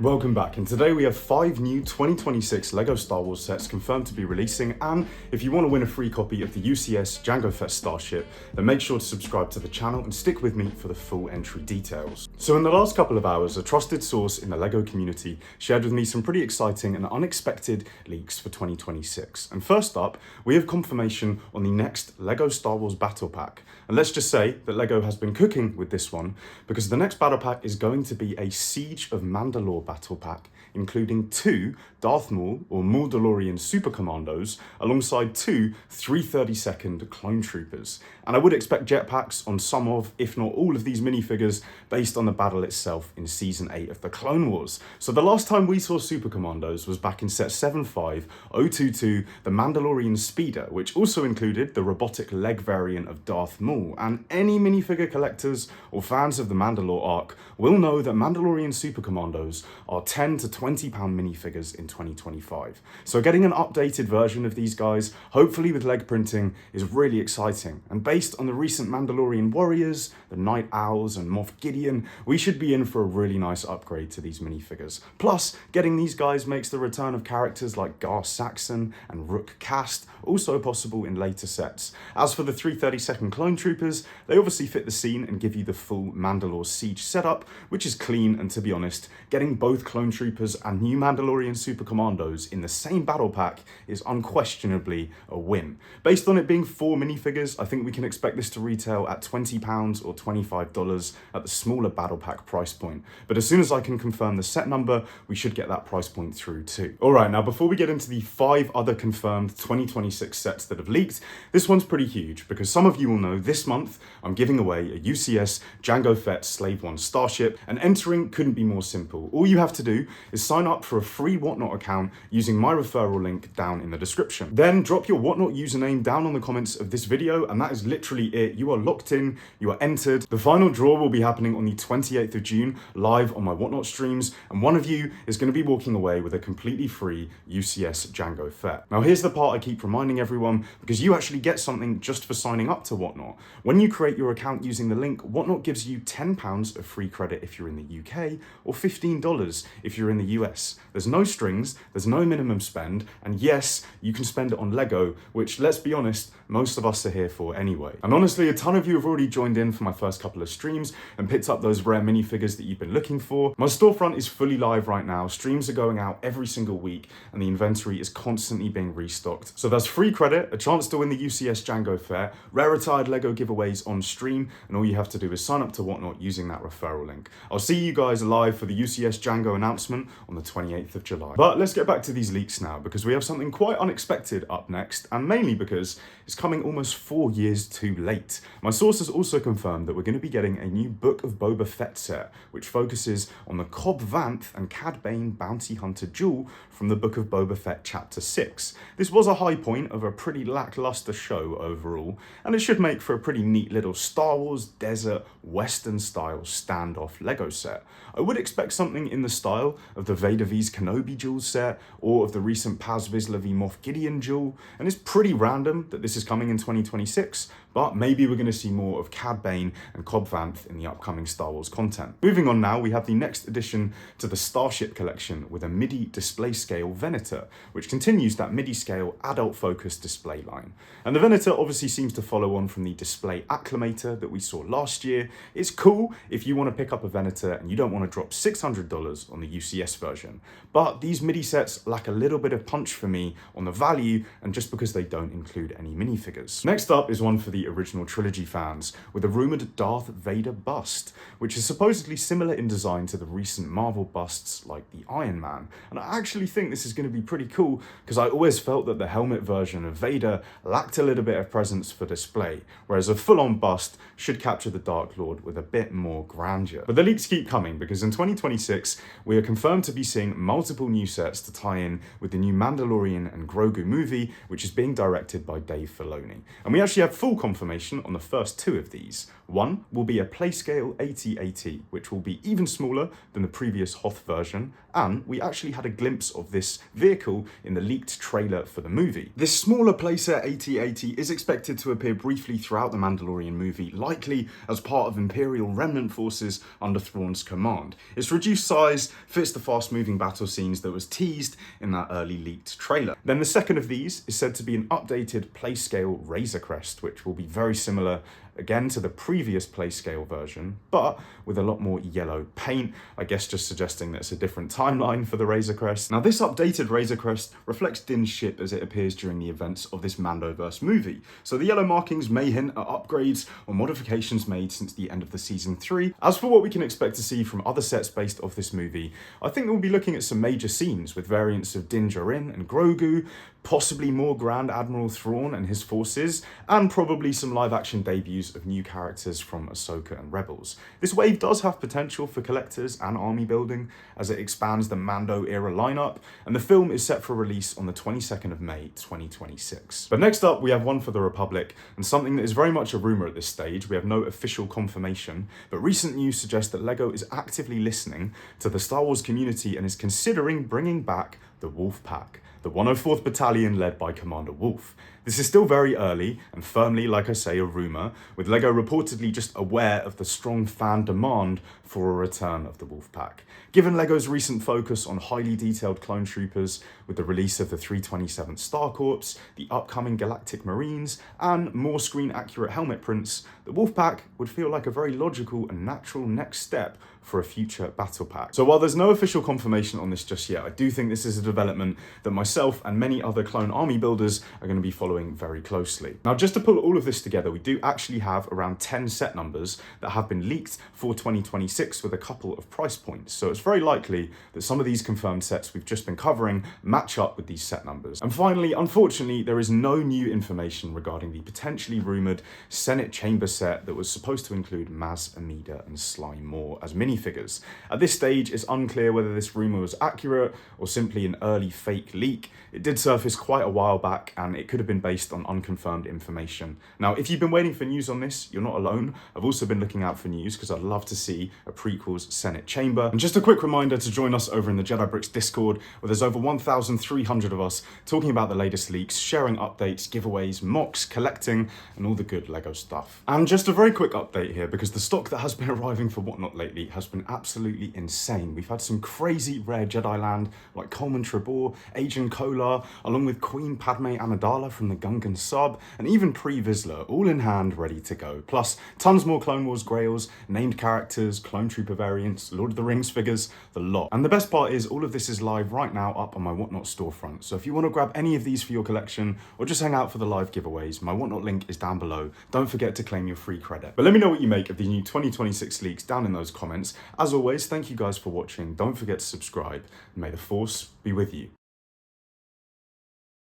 Welcome back, and today we have 5 new 2026 LEGO Star Wars sets confirmed to be releasing, and if you want to win a free copy of the UCS Jango Starship, then make sure to subscribe to the channel and stick with me for the full entry details. So in the last couple of hours, a trusted source in the LEGO community shared with me some pretty exciting and unexpected leaks for 2026. And first up, we have confirmation on the next LEGO Star Wars Battle Pack. And let's just say that LEGO has been cooking with this one, because the next Battle Pack is going to be a Siege of Mandalore Battle Pack, including 2 Darth Maul or Mandalorian Super Commandos alongside 2 332nd Clone Troopers. And I would expect jetpacks on some of, if not all of these minifigures based on the battle itself in Season 8 of the Clone Wars. So the last time we saw Super Commandos was back in set 75022, the Mandalorian Speeder, which also included the robotic leg variant of Darth Maul. And any minifigure collectors or fans of the Mandalore arc will know that Mandalorian Super Commandos are 10 to 20 pound minifigures in 2025. So getting an updated version of these guys, hopefully with leg printing, is really exciting. And based on the recent Mandalorian warriors, the Night Owls and Moff Gideon, we should be in for a really nice upgrade to these minifigures. Plus, getting these guys makes the return of characters like Saxon and Rook Kast also possible in later sets. As for the 332nd Clone Troopers, they obviously fit the scene and give you the full Mandalore Siege setup, which is clean, and to be honest, getting both Clone Troopers and new Mandalorian Super Commandos in the same battle pack is unquestionably a win. Based on it being 4 minifigures, I think we can expect this to retail at £20 or $25 at the smaller battle pack price point. But as soon as I can confirm the set number, we should get that price point through too. Alright, now before we get into the 5 other confirmed 2026 sets that have leaked, this one's pretty huge because some of you will know this month I'm giving away a UCS Jango Fett Slave 1 Starship, and entering couldn't be more simple. All you have to do is sign up for a free Whatnot account using my referral link down in the description. Then drop your Whatnot username down on the comments of this video, and that is literally it. You are locked in, you are entered. The final draw will be happening on the 28th of June live on my Whatnot streams, and one of you is going to be walking away with a completely free UCS Jango Fett. Now here's the part I keep reminding everyone, because you actually get something just for signing up to Whatnot. When you create your account using the link, Whatnot gives you £10 of free credit if you're in the UK, or $15 if you're in the US. There's no strings, there's no minimum spend, and yes, you can spend it on LEGO, which, let's be honest, most of us are here for anyway. And honestly, a ton of you have already joined in for my first couple of streams and picked up those rare minifigures that you've been looking for. My storefront is fully live right now, streams are going out every single week, and the inventory is constantly being restocked. So there's free credit, a chance to win the UCS Jango Fair, rare retired LEGO giveaways on stream, and all you have to do is sign up to Whatnot using that referral link. I'll see you guys live for the UCS Jango announcement on the 28th of July. But let's get back to these leaks now, because we have something quite unexpected up next, and mainly because it's coming almost 4 years too late. My sources also confirmed that we're going to be getting a new Book of Boba Fett set, which focuses on the Cob Vanth and Cad Bane bounty hunter duel from the Book of Boba Fett Chapter 6. This was a high point of a pretty lackluster show overall, and it should make for a pretty neat little Star Wars desert western style standoff LEGO set. I would expect something in the style of the Vader vs Kenobi duel set, or of the recent Paz Vizsla v Moff Gideon duel, and it's pretty random that this is coming in 2026, but maybe we're going to see more of Cad Bane and Cob Vanth in the upcoming Star Wars content. Moving on now, we have the next addition to the Starship collection with a Midi display scale Venator, which continues that Midi scale adult focused display line. And the Venator obviously seems to follow on from the display Acclimator that we saw last year. It's cool if you want to pick up a Venator and you don't want to drop $600 on the UCS version, but these Midi sets lack a little bit of punch for me on the value, and just because they don't include any minifigures. Next up is one for the original trilogy fans, with a rumoured Darth Vader bust, which is supposedly similar in design to the recent Marvel busts like the Iron Man. And I actually think this is going to be pretty cool, because I always felt that the helmet version of Vader lacked a little bit of presence for display, whereas a full-on bust should capture the Dark Lord with a bit more grandeur. But the leaks keep coming, because in 2026 we are confirmed to be seeing multiple new sets to tie in with the new Mandalorian and Grogu movie, which is being directed by Dave Filoni. And we actually have full confirmation on the first two of these. One will be a Playscale ATAT, which will be even smaller than the previous Hoth version, and we actually had a glimpse of this vehicle in the leaked trailer for the movie. This smaller playset AT-AT is expected to appear briefly throughout the Mandalorian movie, likely as part of Imperial remnant forces under Thrawn's command. Its reduced size fits the fast-moving battle scenes that was teased in that early leaked trailer. Then the second of these is said to be an updated Playscale Razorcrest, which will be very similar again to the previous Playscale version, but with a lot more yellow paint, I guess just suggesting that it's a different timeline for the Razorcrest. Now this updated Razorcrest reflects Din's ship as it appears during the events of this Mandoverse movie, so the yellow markings may hint at upgrades or modifications made since the end of the season 3. As for what we can expect to see from other sets based off this movie, I think we'll be looking at some major scenes with variants of Din Djarin and Grogu, possibly more Grand Admiral Thrawn and his forces, and probably some live-action debuts of new characters from Ahsoka and Rebels. This wave does have potential for collectors and army building as it expands the Mando-era lineup, and the film is set for release on the 22nd of May 2026. But next up, we have one for the Republic, and something that is very much a rumour at this stage. We have no official confirmation, but recent news suggests that LEGO is actively listening to the Star Wars community and is considering bringing back the Wolfpack, the 104th Battalion led by Commander Wolffe. This is still very early and firmly, like I say, a rumour, with LEGO reportedly just aware of the strong fan demand for a return of the Wolfpack. Given LEGO's recent focus on highly detailed clone troopers, with the release of the 327th Star Corps, the upcoming Galactic Marines, and more screen-accurate helmet prints, the Wolfpack would feel like a very logical and natural next step for a future battle pack. So while there's no official confirmation on this just yet, I do think this is a development that myself and many other clone army builders are going to be following very closely. Now, just to pull all of this together, we do actually have around 10 set numbers that have been leaked for 2026 with a couple of price points. So it's very likely that some of these confirmed sets we've just been covering match up with these set numbers. And finally, unfortunately, there is no new information regarding the potentially rumoured Senate chamber set that was supposed to include Maz, Amedda and Sly Moore as minifigures. At this stage, it's unclear whether this rumour was accurate or simply an early fake leak. It did surface quite a while back and it could have been based on unconfirmed information. Now, if you've been waiting for news on this, you're not alone. I've also been looking out for news because I'd love to see a prequels Senate chamber. And just a quick reminder to join us over in the Jedi Bricks Discord, where there's over 1,300 of us talking about the latest leaks, sharing updates, giveaways, mocks, collecting, and all the good LEGO stuff. And just a very quick update here, because the stock that has been arriving for Whatnot lately has been absolutely insane. We've had some crazy rare Jedi land, like Coleman Trebor, Agent Kolar, along with Queen Padme Amidala from the Gungan sub, and even Pre Vizsla, all in hand, ready to go. Plus, tons more Clone Wars grails, named characters, Clone Trooper variants, Lord of the Rings figures, the lot. And the best part is, all of this is live right now up on my Whatnot storefront. So if you want to grab any of these for your collection, or just hang out for the live giveaways, my Whatnot link is down below. Don't forget to claim your free credit. But let me know what you make of these new 2026 leaks down in those comments. As always, thank you guys for watching. Don't forget to subscribe. May the Force be with you.